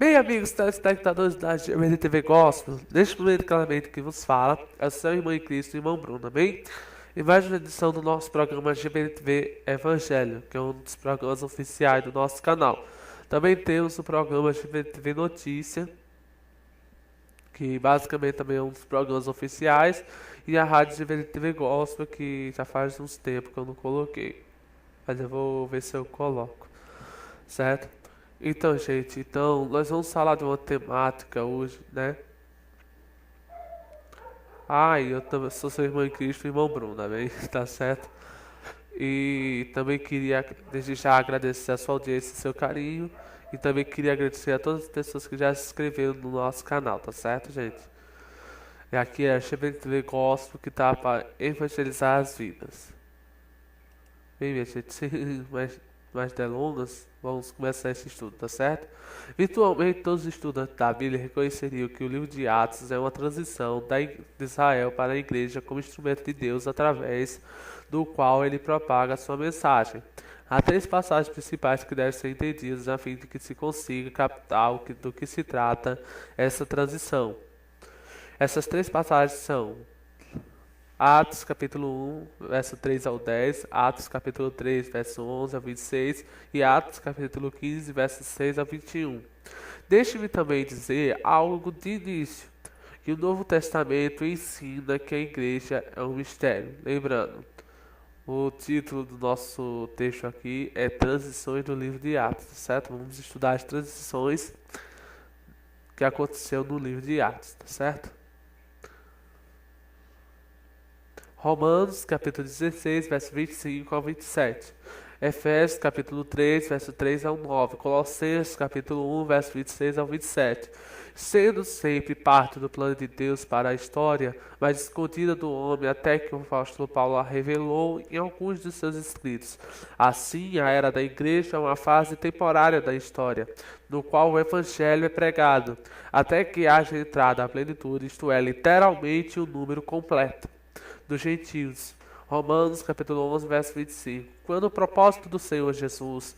Bem, amigos telespectadores da GMT Gospel, neste momento claramente que vos fala é o seu irmão em Cristo, irmão Bruno, amém? E mais uma edição do nosso programa GBTV Evangelho, que é um dos programas oficiais do nosso canal. Também temos o programa GBTV Notícia, que basicamente também é um dos programas oficiais, e a rádio GBTV Gospel, que já faz uns tempos que eu não coloquei, mas eu vou ver se eu coloco, certo? Então, gente, nós vamos falar de uma temática hoje, né? Eu também sou seu irmão em Cristo, irmão Bruno, amém? Tá certo? E também queria, desde já, agradecer a sua audiência e seu carinho. E também queria agradecer a todas as pessoas que já se inscreveram no nosso canal, tá certo, gente? E aqui é a GBTV Gospel, que tá para evangelizar as vidas. Bem, minha gente, sem mais delongas, vamos começar esse estudo, tá certo? Virtualmente, todos os estudantes da Bíblia reconheceriam que o livro de Atos é uma transição de Israel para a igreja como instrumento de Deus através do qual ele propaga a sua mensagem. Há três passagens principais que devem ser entendidas a fim de que se consiga captar do que se trata essa transição. Essas três passagens são Atos capítulo 1, verso 3 ao 10, Atos capítulo 3, verso 11 ao 26 e Atos capítulo 15, verso 6 ao 21. Deixe-me também dizer algo de início, que o Novo Testamento ensina que a igreja é um mistério. Lembrando, o título do nosso texto aqui é Transições do livro de Atos, certo? Vamos estudar as transições que aconteceu no livro de Atos, tá certo? Romanos, capítulo 16, verso 25 ao 27. Efésios, capítulo 3, verso 3 ao 9. Colossenses, capítulo 1, verso 26 ao 27. Sendo sempre parte do plano de Deus para a história, mas escondida do homem até que o apóstolo Paulo a revelou em alguns de seus escritos. Assim, a era da igreja é uma fase temporária da história, no qual o evangelho é pregado, até que haja entrada à plenitude, isto é, literalmente o número completo dos gentios. Romanos capítulo 11, verso 25. Quando o propósito do Senhor Jesus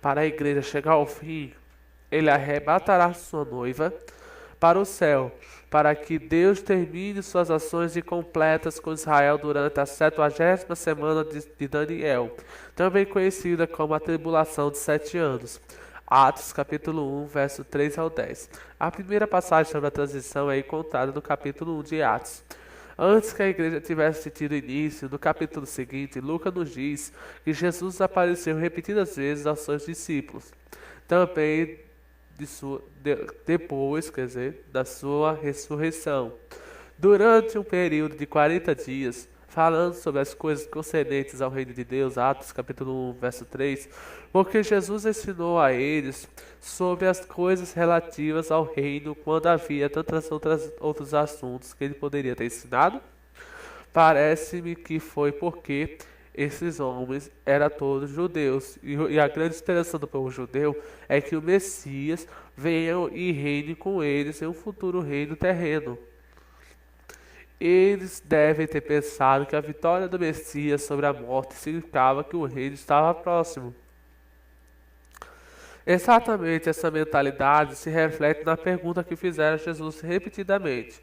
para a igreja chegar ao fim, ele arrebatará sua noiva para o céu, para que Deus termine suas ações incompletas com Israel durante a 70ª semana de Daniel, também conhecida como a tribulação de 7 anos. Atos capítulo 1, verso 3 ao 10. A primeira passagem sobre a transição é encontrada no capítulo 1 de Atos. Antes que a igreja tivesse tido início, no capítulo seguinte, Lucas nos diz que Jesus apareceu repetidas vezes aos seus discípulos, também depois, da sua ressurreição. Durante um período de 40 dias, falando sobre as coisas concernentes ao reino de Deus, Atos capítulo 1, verso 3, porque Jesus ensinou a eles sobre as coisas relativas ao reino quando havia tantos outros assuntos que ele poderia ter ensinado. Parece-me que foi porque esses homens eram todos judeus, e a grande esperança do povo judeu é que o Messias venha e reine com eles em um futuro reino terreno. Eles devem ter pensado que a vitória do Messias sobre a morte significava que o reino estava próximo. Exatamente essa mentalidade se reflete na pergunta que fizeram a Jesus repetidamente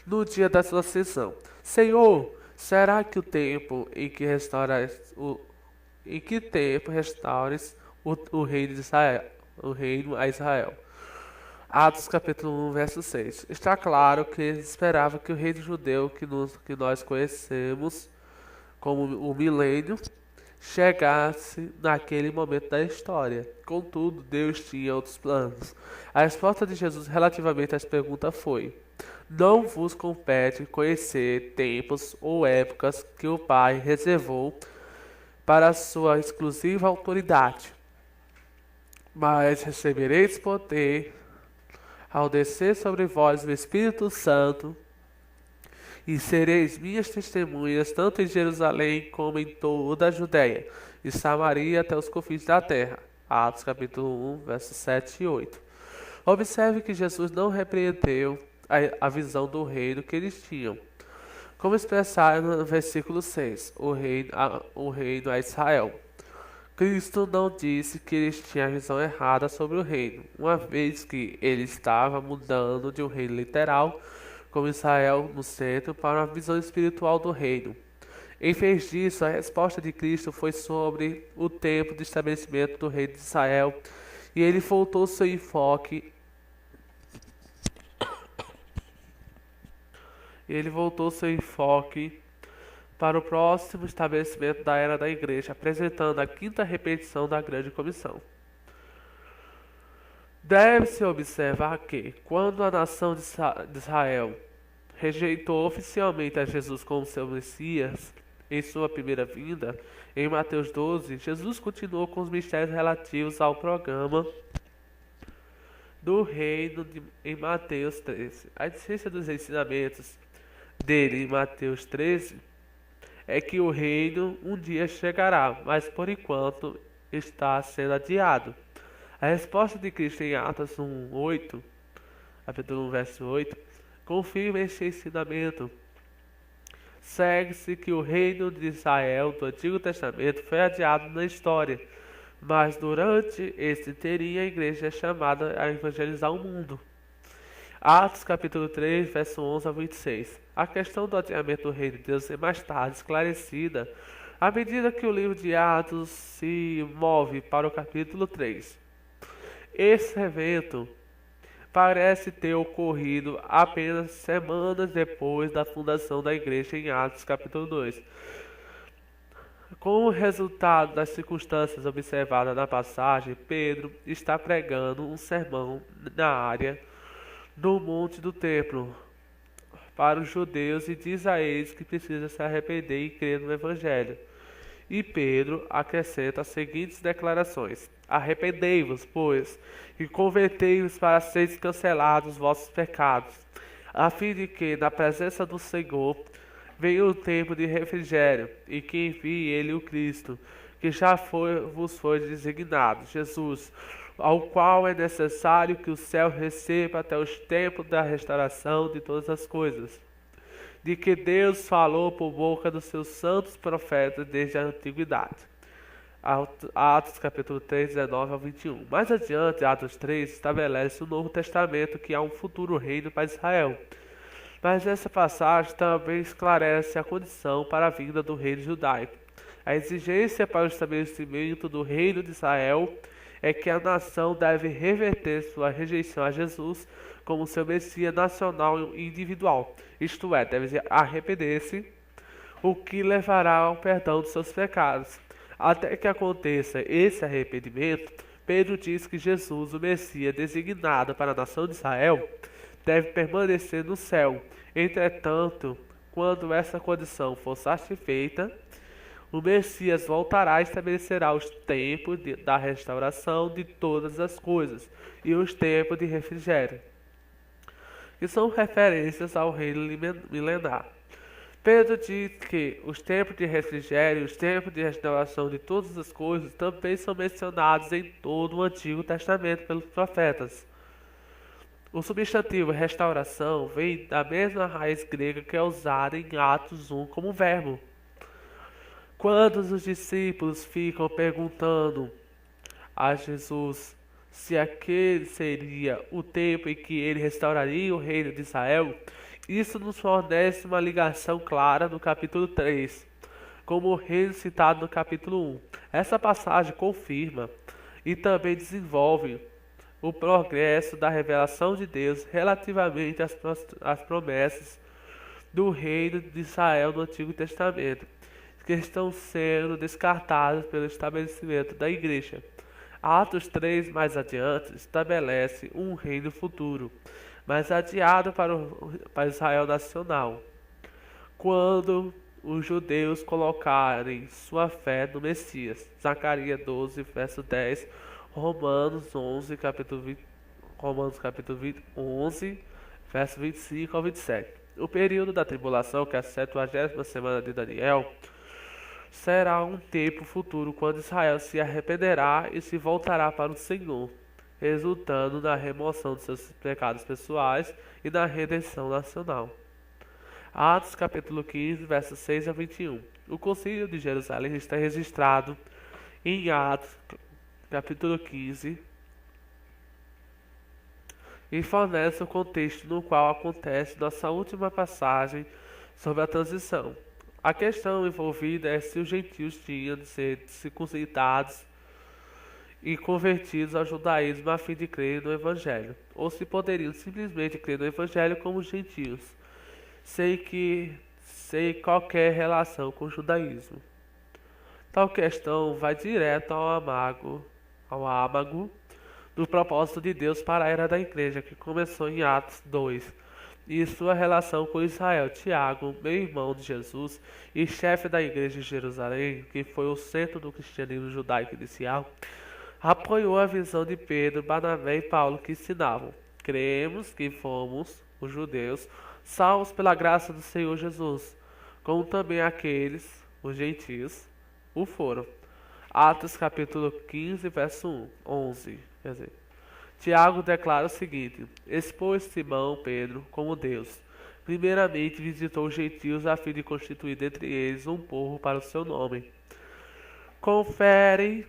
no dia da sua ascensão: Senhor, será que o tempo em que restaures o reino de Israel, o reino a Israel? Atos capítulo 1, verso 6. Está claro que eles esperavam que o reino judeu que nós conhecemos como o milênio chegasse naquele momento da história. Contudo, Deus tinha outros planos. A resposta de Jesus relativamente a essa pergunta foi: não vos compete conhecer tempos ou épocas que o Pai reservou para a sua exclusiva autoridade, mas recebereis poder ao descer sobre vós o Espírito Santo, e sereis minhas testemunhas tanto em Jerusalém como em toda a Judéia e Samaria até os confins da terra. Atos capítulo 1, versos 7 e 8. Observe que Jesus não repreendeu a visão do reino que eles tinham, como expressado no versículo 6, o reino a Israel. Cristo não disse que eles tinham a visão errada sobre o reino, uma vez que ele estava mudando de um reino literal, como Israel no centro, para uma visão espiritual do reino. Em vez disso, a resposta de Cristo foi sobre o tempo de estabelecimento do reino de Israel, e ele voltou seu enfoque para o próximo estabelecimento da era da Igreja, apresentando a quinta repetição da Grande Comissão. Deve-se observar que, quando a nação de Israel rejeitou oficialmente a Jesus como seu Messias em sua primeira vinda, em Mateus 12, Jesus continuou com os mistérios relativos ao programa do reino em Mateus 13. A essência dos ensinamentos dele em Mateus 13 é que o reino um dia chegará, mas por enquanto está sendo adiado. A resposta de Cristo em Atos 1:8, capítulo 1, verso 8, confirma este ensinamento. Segue-se que o reino de Israel do Antigo Testamento foi adiado na história, mas durante este teria a igreja chamada a evangelizar o mundo. Atos capítulo 3, verso 11 a 26. A questão do adiamento do reino de Deus é mais tarde esclarecida à medida que o livro de Atos se move para o capítulo 3. Esse evento parece ter ocorrido apenas semanas depois da fundação da igreja em Atos capítulo 2. Como resultado das circunstâncias observadas na passagem, Pedro está pregando um sermão na área do Monte do Templo para os judeus e diz a eles que precisa se arrepender e crer no Evangelho. E Pedro acrescenta as seguintes declarações: arrependei-vos, pois, e convertei-vos para seres cancelados os vossos pecados, a fim de que, na presença do Senhor, venha o tempo de refrigério, e que envie ele o Cristo, que já vos foi designado, Jesus, ao qual é necessário que o céu receba até os tempos da restauração de todas as coisas, de que Deus falou por boca dos seus santos profetas desde a antiguidade. Atos capítulo 3, 19 ao 21. Mais adiante, Atos 3 estabelece o Novo Testamento, que há um futuro reino para Israel. Mas essa passagem também esclarece a condição para a vinda do reino judaico. A exigência para o estabelecimento do reino de Israel é que a nação deve reverter sua rejeição a Jesus como seu Messias nacional e individual, isto é, deve arrepender-se, o que levará ao perdão dos seus pecados. Até que aconteça esse arrependimento, Pedro diz que Jesus, o Messias designado para a nação de Israel, deve permanecer no céu. Entretanto, quando essa condição for satisfeita, o Messias voltará e estabelecerá os tempos da restauração de todas as coisas e os tempos de refrigério, que são referências ao reino milenar. Pedro diz que os tempos de refrigério e os tempos de restauração de todas as coisas também são mencionados em todo o Antigo Testamento pelos profetas. O substantivo restauração vem da mesma raiz grega que é usada em Atos 1 como verbo. Quando os discípulos ficam perguntando a Jesus se aquele seria o tempo em que ele restauraria o reino de Israel, isso nos fornece uma ligação clara no capítulo 3, como o reino citado no capítulo 1. Essa passagem confirma e também desenvolve o progresso da revelação de Deus relativamente às promessas do reino de Israel no Antigo Testamento, que estão sendo descartadas pelo estabelecimento da igreja. Atos 3, mais adiante, estabelece um reino futuro, mas adiado para Israel nacional, quando os judeus colocarem sua fé no Messias. Zacarias 12, verso 10, Romanos 11, capítulo 11, verso 25 ao 27. O período da tribulação, que é a 70ª semana de Daniel, será um tempo futuro quando Israel se arrependerá e se voltará para o Senhor, resultando na remoção de seus pecados pessoais e na redenção nacional. Atos capítulo 15, versos 6 a 21. O Concílio de Jerusalém está registrado Em Atos, capítulo 15, e fornece o contexto no qual acontece nossa última passagem sobre a transição. A questão envolvida é se os gentios tinham de ser circuncidados e convertidos ao judaísmo a fim de crer no Evangelho, ou se poderiam simplesmente crer no Evangelho como gentios, sem qualquer relação com o judaísmo. Tal questão vai direto ao âmago do propósito de Deus para a era da igreja, que começou em Atos 2, e sua relação com Israel. Tiago, meu irmão de Jesus e chefe da igreja de Jerusalém, que foi o centro do cristianismo judaico inicial, apoiou a visão de Pedro, Barnabé e Paulo, que ensinavam: cremos que fomos, os judeus, salvos pela graça do Senhor Jesus, como também aqueles, os gentios, o foram. Atos capítulo 15, verso 11. Quer dizer, Tiago declara o seguinte: expôs Simão Pedro como Deus. Primeiramente visitou os gentios a fim de constituir dentre eles um povo para o seu nome. Conferem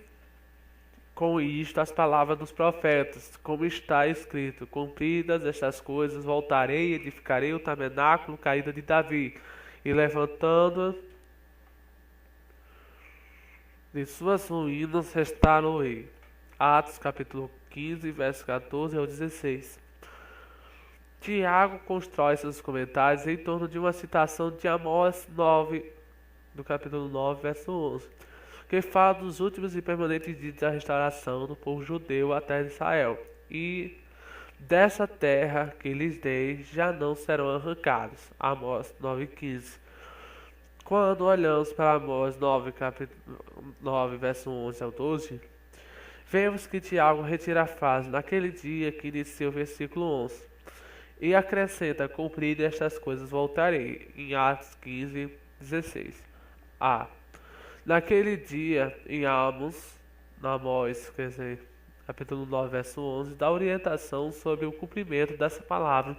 com isto as palavras dos profetas, como está escrito: cumpridas estas coisas, voltarei e edificarei o tabernáculo caído de Davi, e levantando de suas ruínas restaurou-ei. Atos capítulo 15, verso 14 ao 16. Tiago constrói seus comentários em torno de uma citação de Amós 9, do capítulo 9, verso 11, que fala dos últimos e permanentes dias da restauração do povo judeu à terra de Israel, e dessa terra que lhes dei já não serão arrancados. Amós 9,15. Quando olhamos para Amós 9, capítulo 9, verso 11 ao 12, vemos que Tiago retira a frase naquele dia que inicia o versículo 11 e acrescenta: cumprido estas coisas voltarei, em Atos 15, 16. Naquele dia, em Amós, quer dizer, capítulo 9, verso 11, dá orientação sobre o cumprimento dessa palavra,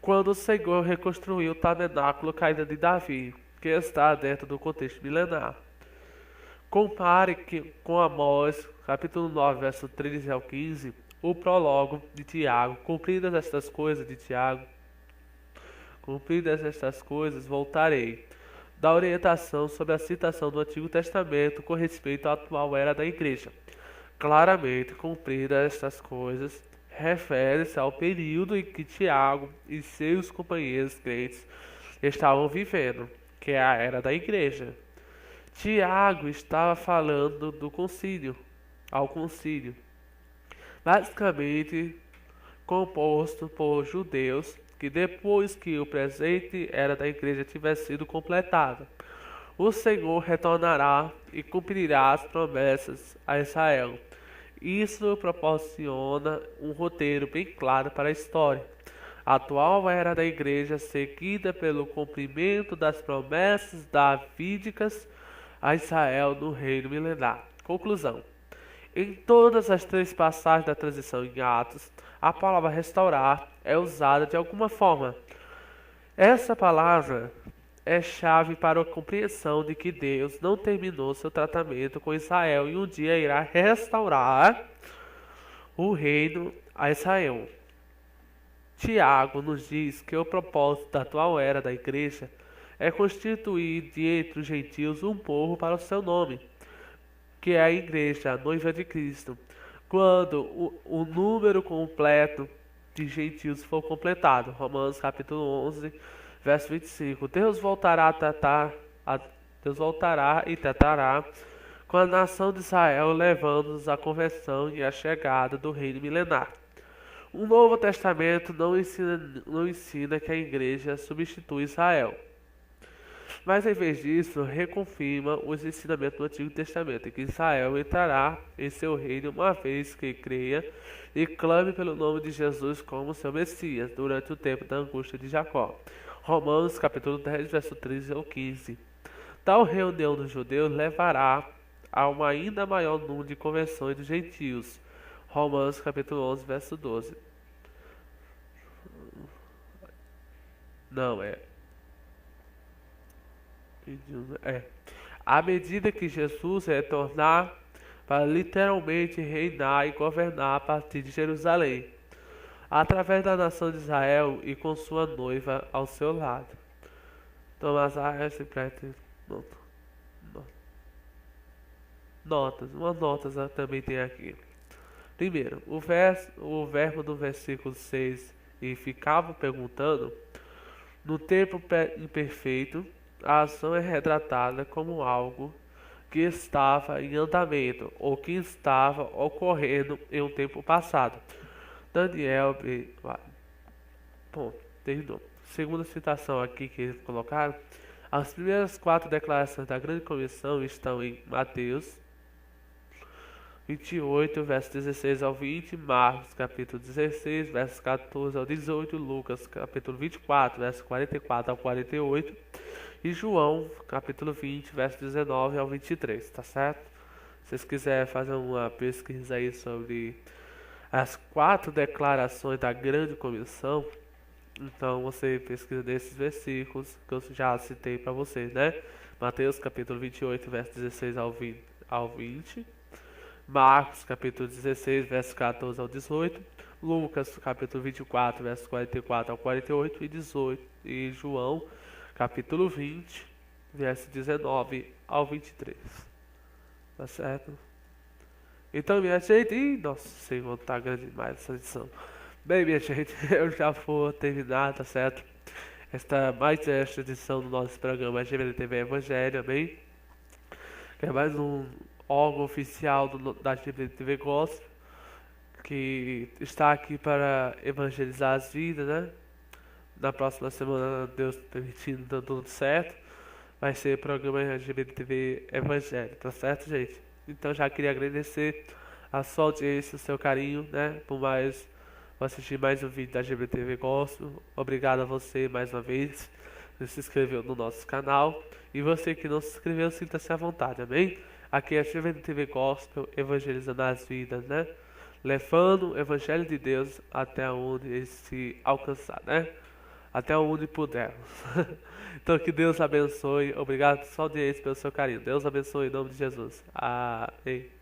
quando o Senhor reconstruiu o tabernáculo caído de Davi, que está dentro do contexto milenar. Compare com Amós, capítulo 9, verso 13 ao 15, o prólogo de Tiago. Cumpridas estas coisas, voltarei. Da orientação sobre a citação do Antigo Testamento com respeito à atual era da igreja. Claramente, cumpridas estas coisas, refere-se ao período em que Tiago e seus companheiros crentes estavam vivendo, que é a era da igreja. Tiago estava falando ao concílio, basicamente composto por judeus, que depois que o presente era da igreja tivesse sido completado, o Senhor retornará e cumprirá as promessas a Israel. Isso proporciona um roteiro bem claro para a história. A atual era da igreja, seguida pelo cumprimento das promessas davídicas a Israel no reino milenar. Conclusão: em todas as três passagens da transição em Atos, a palavra restaurar é usada de alguma forma. Essa palavra é chave para a compreensão de que Deus não terminou seu tratamento com Israel e um dia irá restaurar o reino a Israel. Tiago nos diz que o propósito da atual era da igreja é constituir de entre os gentios um povo para o seu nome, que é a igreja, a noiva de Cristo, quando o número completo de gentios for completado. Romanos capítulo 11, verso 25. Deus voltará e tratará com a nação de Israel, levando-os à conversão e à chegada do reino milenar. O Novo Testamento não ensina que a igreja substitui Israel, mas em vez disso reconfirma os ensinamentos do Antigo Testamento, em que Israel entrará em seu reino uma vez que creia e clame pelo nome de Jesus como seu Messias durante o tempo da angústia de Jacó. Romanos capítulo 10, verso 13 ao 15. Tal reunião dos judeus levará a um ainda maior número de conversões dos gentios. Romanos capítulo 11, verso 12. Não, é. à medida que Jesus retornar para literalmente reinar e governar a partir de Jerusalém, através da nação de Israel e com sua noiva ao seu lado. Thomas A.S. Pratt. Notas também tem aqui. Primeiro, o verbo do versículo 6 e ficava perguntando, no tempo imperfeito, a ação é retratada como algo que estava em andamento ou que estava ocorrendo em um tempo passado. Daniel B. Ponto. Terminou. Segunda citação aqui que eles colocaram, as primeiras 4 declarações da grande comissão estão em Mateus 28, versos 16 ao 20, Marcos, capítulo 16, versos 14 ao 18, Lucas, capítulo 24, versos 44 ao 48, e João, capítulo 20, versos 19 ao 23, tá certo? Se vocês quiserem fazer uma pesquisa aí sobre as 4 declarações da grande comissão, então você pesquisa desses versículos que eu já citei para vocês, né? Mateus, capítulo 28, versos 16 ao 20, Marcos, capítulo 16, versos 14 ao 18, Lucas, capítulo 24, versos 44 ao 48 e 18, e João, capítulo 20, versos 19 ao 23. Tá certo? Então, minha gente, nossa Senhor, tá grande demais essa edição. Bem, minha gente, eu já vou terminar, tá certo? Mais esta edição do nosso programa GBTV Evangelho, amém? Que é mais um órgão oficial da GBTV Gospel, que está aqui para evangelizar as vidas, né? Na próxima semana, Deus permitindo, dando tudo certo, vai ser o programa GBTV Evangelho, tá certo, gente? Então já queria agradecer a sua audiência, o seu carinho, né? Por assistir mais um vídeo da GBTV Gospel. Obrigado a você mais uma vez que se inscreveu no nosso canal. E você que não se inscreveu, sinta-se à vontade, amém? Aqui é a GBTV Gospel, evangelizando as vidas, né? Levando o Evangelho de Deus até onde ele se alcançar, né? Até onde pudermos. Então que Deus abençoe. Obrigado pela sua audiência, pelo seu carinho. Deus abençoe em nome de Jesus. Amém.